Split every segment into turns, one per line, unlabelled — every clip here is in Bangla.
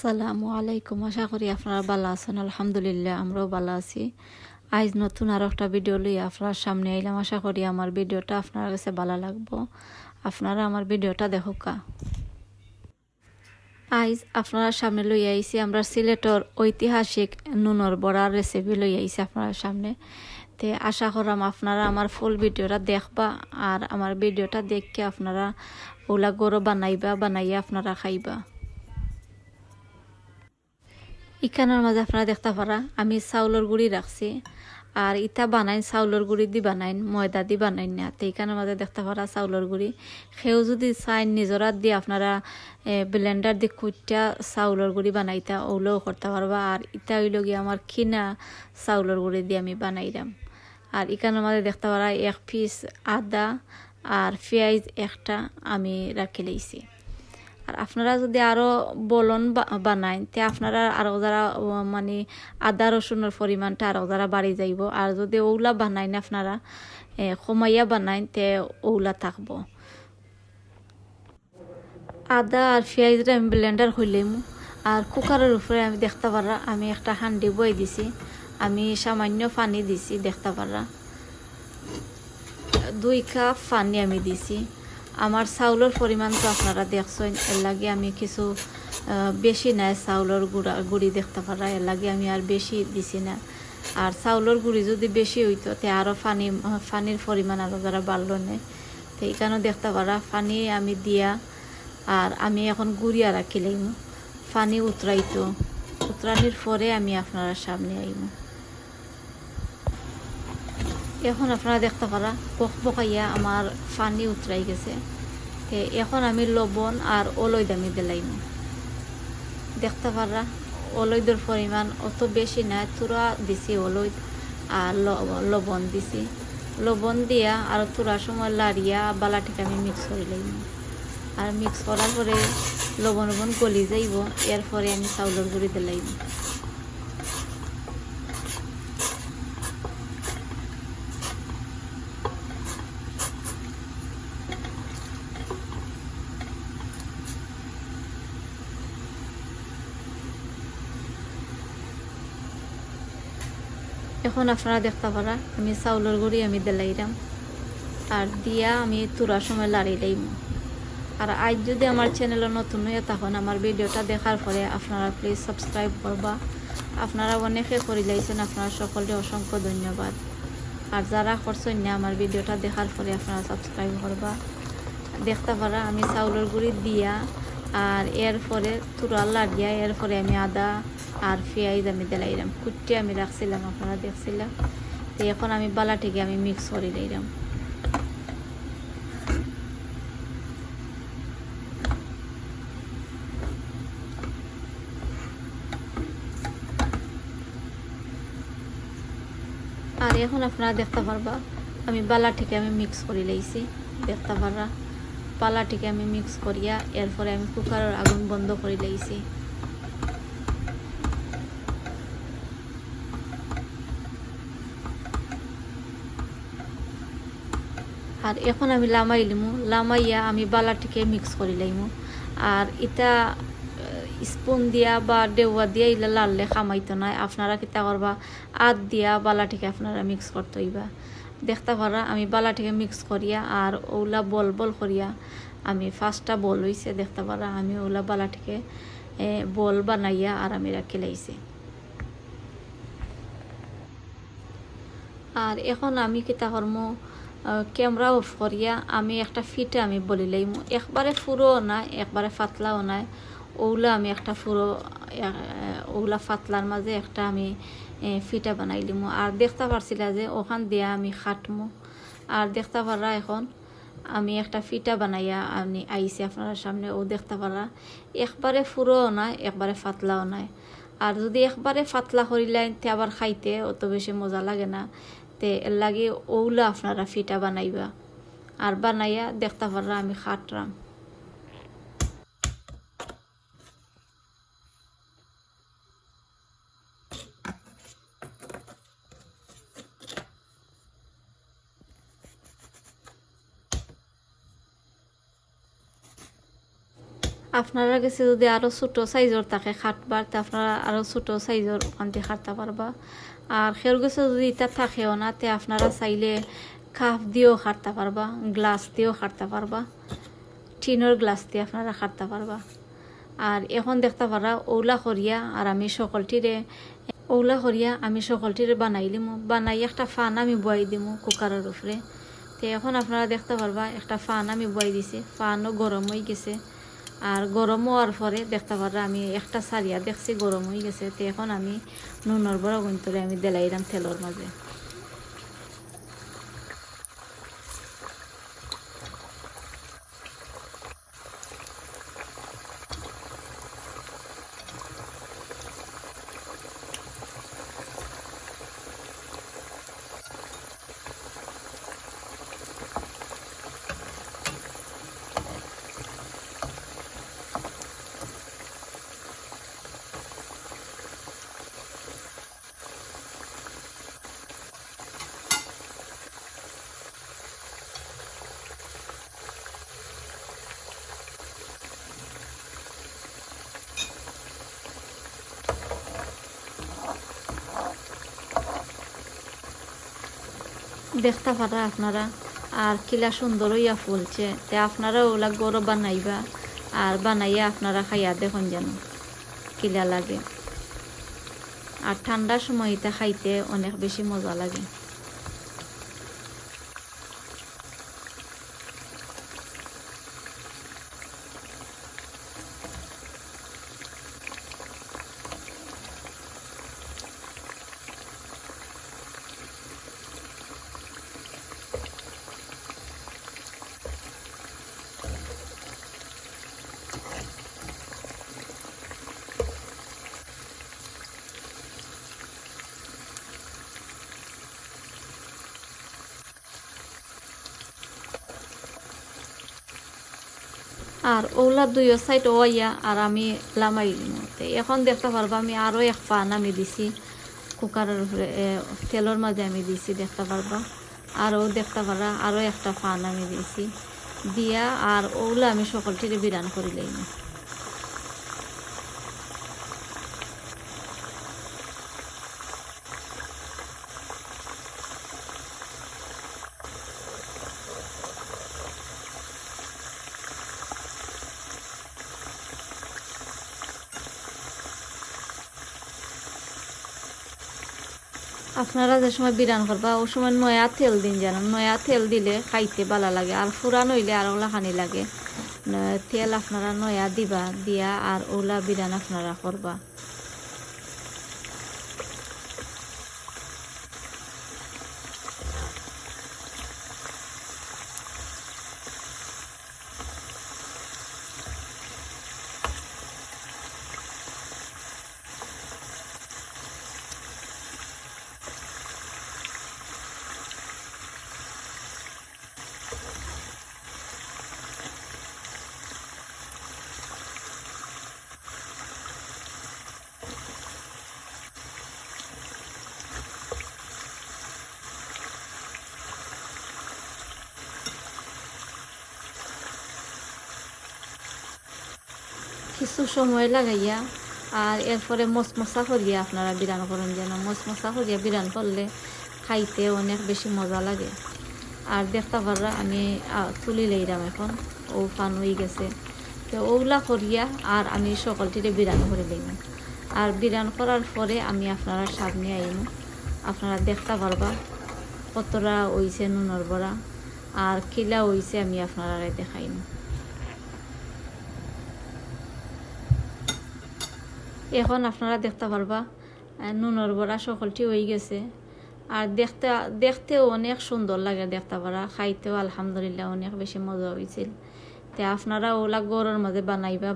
আসসালামু আলাইকুম। আশা করি আপনারা ভালো আছেন। আলহামদুলিল্লাহ আমরাও ভালো আছি। আজ নতুন আরো একটা ভিডিও লই আপনার সামনে আইলাম। আশা করি আমার ভিডিওটা আপনার কাছে ভালো লাগবো। আপনারা আমার ভিডিওটা দেখুকা। আজ আপনারা সামনে লই আইছি আমরা সিলেটর ঐতিহাসিক নুনর বড়ার রেসিপি লই আইছি আপনার সামনে। তে আশা করাম আপনারা আমার ফুল ভিডিওটা দেখবা আর আমার ভিডিওটা দেখে আপনারা ওলা গরো বানাইয়া আপনারা খাইবা। ইখানের মাঝে আপনারা দেখতে পারা আমি চাউলের গুঁড়ি রাখছি আর ইটা বানাইন চাউলের গুঁড়ি দি বানাইন ময়দা দি বানাইন না। তো এইখানের মাঝে দেখতে পারা চাউলের গুঁড়ি সেও যদি চাইন নিজরাত দিয়ে আপনারা ব্লেন্ডার দিয়ে কুইটা চাউলের গুঁড়ি বানাইতা ওগুলোও করতে পারবা। আর ইটা হইল গিয়ে আমার কিনা চাউলের গুঁড়ি দিয়ে আমি বানাইলাম। আর এখানের মাঝে দেখতে পারা এক পিস আদা আর পেঁয়াজ একটা আমি রাখি লইছি। আর আপনারা যদি আরও বলন বানাইন তে আপনারা আরও যারা মানে আদা রসুনের পরিমাণটা আরও যারা বাড়ি যাইব। আর যদি ওগুলা বানাইন আপনারা কমাইয়া বানাইন তে ওগুলা থাকবো। আদা আর পেঁয়াজটা আমি ব্লেন্ডার হইলাম আর কুকারের উপরে আমি দেখতে পারা আমি একটা হান্ডি বই দিছি। আমি সামান্য পানি দিছি দেখতে পারা 2 কাপ পানি আমি দিছি। আমার চাউলের পরিমাণ তো আপনারা দেখছেন এর লাগে আমি কিছু বেশি নাই চাউলের গুঁড়ি দেখতে পারা এর লাগে আমি আর বেশি দিছি না। আর চাউলের গুঁড়ি যদি বেশি হইতো তে আরও পানির পরিমাণ আরও যারা বাড়লো না। তো এইখানেও দেখতে পারা পানি আমি দিয়া আর আমি এখন গুঁড়িয়া রাখিলাম পানি উতরানির পরে আমি আপনারা সামনে আইম। এখন আপনারা দেখতে পারা বকাইয়া আমার পানি উতরাই গেছে। এখন আমি লবণ আর অলৈদ আমি দিলাইম। দেখতে পারা অলৈদের পরিমাণ অত বেশি না তুরা দিছি অলৈদ আর লবণ দিছি। লবণ দিয়া আর তুরা সময় লাড়িয়া বালাটিকে আমি মিক্স করে লাইম। আর মিক্স করার পরে লবণ গলি যাইব এরপরে আমি চাউলের গুঁড়ি দিলাইম। এখন আপনারা দেখতে পারা আমি চাউলের গুঁড়ি আমি দিলাইলাম আর দিয়া আমি তুরার সময় লাড়িলাইম। আর আজ যদি আমার চ্যানেলে নতুন হয়ে তখন আমার ভিডিওটা দেখার পরে আপনারা প্লিজ সাবস্ক্রাইব করবা। আপনারা অনেকে করে লাইছেন আপনারা সকলকে অসংখ্য ধন্যবাদ। আর যারা করছেন না আমার ভিডিওটা দেখার পরে আপনারা সাবস্ক্রাইব করবা। দেখতে পারা আমি চাউলের গুঁড়ি দিয়া আর এরপরে তুরা লাড়িয়া এরপরে আমি আদা আর পেঁয়াজ আমি দিলাইলাম কুটে আমি রাখছিলাম আপনারা দেখছিলাম। তো এখন আমি বালাটিকে আমি মিক্স করে দিলাম। আর এখন আপনারা দেখতে পারবা আমি বালাটিকে আমি মিক্স করে লাইছি। দেখতে পারা বালাটিকে আমি মিক্স করিয়া এরপরে আমি কুকারের আগুন বন্ধ করে লাইছি। আর এখন আমি লামাইয়া আমি বালাটিকে মিক্স করে লাইমু। আর এটা স্পুন দিয়া বা ডেউয়া দিয়া ইলা লাললে খামাইতো না। আপনারা কিতা করবা আদ দিয়া বালাটিকে আপনারা মিক্স করতে হইবা। দেখতে পারা আমি বালাটিকে মিক্স করিয়া আর ওলা বল করিয়া আমি ফার্স্টটা বল হইছে দেখতে পারা আমি ওলা বালাটিকে বল বানাইয়া আর আমি রাখি লাইছি। আর এখন আমি কিতা করম ক্যামেরা অফ করিয়া আমি একটা ফিটে আমি বলি লাইম। একবারে ফুরোও না একবারে পাতলাও নাই ওগুলা আমি একটা ওগুলা পাতলার মাঝে একটা আমি ফিটা বানাইলিম। আর দেখতে পারছিলা যে ওখান দিয়া আমি খাটমো। আর দেখতে পারা এখন আমি একটা ফিটা বানাইয়া আমি আইছি আপনার সামনে। ও দেখতে পারা একবারে ফুরোও নাই একবারে পাতলাও নাই। আর যদি একবারে পাতলা করিলেন তে আবার খাইতে অত বেশি মজা লাগে না। তে এর লাগে ওগুলা আপনারা ফিটা বানাইবা আর বানাইয়া দেখতে পারা আমি খাটরাম। আপনারা কাছে যদি আরও ছোটো সাইজর থাকে খাটবার তা আপনারা আরও ছোটো সাইজর ওখান থেকে খাটতে পারবা। আর খের গেছে যদি এটা থাকেও না তে আপনারা চাইলে কাপ দিয়েও খাটতে পারবা, গ্লাস দিয়েও খাটতে পারবা, টিনের গ্লাস দিয়ে আপনারা খাটতে পারবা। আর এখন দেখতে পারা ওলা করিয়া আর আমি সকলটিরে বানাই দিমু, বানাই একটা ফান আমি বয়াই দিমু কুকারের উপরে। তো এখন আপনারা দেখতে পারবা একটা ফান আমি বয়াই দিছি, ফানও গরম হয়ে গেছে। আর গরম হওয়ার পরে দেখতে পারা আমি একটা সারিয়া দেখছি গরম হয়ে গেছে। তো এখন আমি নুনের বড় গুন্তরে আমি দেলাইলাম তেলের মাঝে। দেখতে পারা আপনারা আর কিলা সুন্দর হইয়া ফুলছে। তে আপনারা ওলা গরো বানাইবা আর বানাইয়া আপনারা খাইয়া দেখুন যেন কিলা লাগে। আর ঠান্ডার সময় এটা খাইতে অনেক বেশি মজা লাগে। আর ওলা দুইও সাইড ওয়া আর আমি লামাই মতে এখন দেখতে পারবা আমি আরও এক পান আমি দিছি কুকারের উপরে, তেলের মাঝে আমি দিছি দেখতে পারবা। আরও দেখতে পারা আরও একটা পান আমি দিছি দিয়া আর ওগুলো আমি সকলটিরে বিরান করে লইনি। আপনারা যে সময় বিরান করবা ও সময় নয়া তেল দিন যেন, নয়া তেল দিলে খাইতে ভালো লাগে। আর ফুরান হইলে আর ওলা খানি লাগে। তেল আপনারা নয়া দিবা দিয়া আর ওলা বিরান আপনারা করবা। কিছু সময় লাগাইয়া আর এরপরে মশমশা করিয়া আপনারা বিরান করেন যেন। মশমশা করিয়া বিরান করলে খাইতে অনেক বেশি মজা লাগে। আর দেখতে পাররা আমি তুলি লইলাম এখন, ও পান হয়ে গেছে। তো ওগুলা করিয়া আর আমি সকলটিরে বিরান করে লইলাম। আর বিরান করার পরে আমি আপনারা সামনে আইম, আপনারা দেখতে পারবা কতটা হইছে নুনের বড়া আর কিলা হইছে আমি আপনারা দেখাইম। এখন আপনারা দেখতে পারবা নুনের বড়া সকলটি হয়ে গেছে। আর দেখতেও অনেক সুন্দর লাগে দেখতে পারা, খাইতেও আলহামদুলিল্লাহ অনেক বেশি মজা হয়েছিল। তো আপনারা ওলা গরমের মাঝে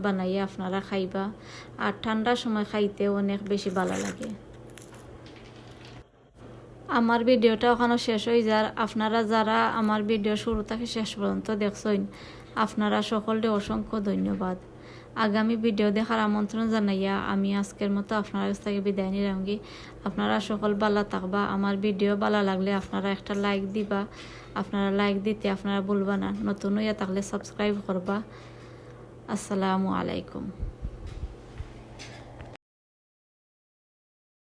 বানাইয়া আপনারা খাইবা। আর ঠান্ডার সময় খাইতে অনেক বেশি ভালো লাগে। আমার ভিডিওটা ওখানে শেষ হয়ে যার, আপনারা যারা আমার ভিডিও শুরু থেকে শেষ পর্যন্ত দেখছেন আপনারা সকলকে অসংখ্য ধন্যবাদ। আগামী ভিডিও দেখার আমন্ত্রণ জানাইয়া আমি আজকের মতো আপনার কাছ থেকে বিদায় নিলামগি। আপনারা সকল ভালো থাকবা। আমার ভিডিও ভালো লাগলে আপনারা একটা লাইক দিবা। আপনারা লাইক দিতে আপনারা ভুলবা না। নতুন হইয়া থাকলে সাবস্ক্রাইব করবা। আসসালামু আলাইকুম।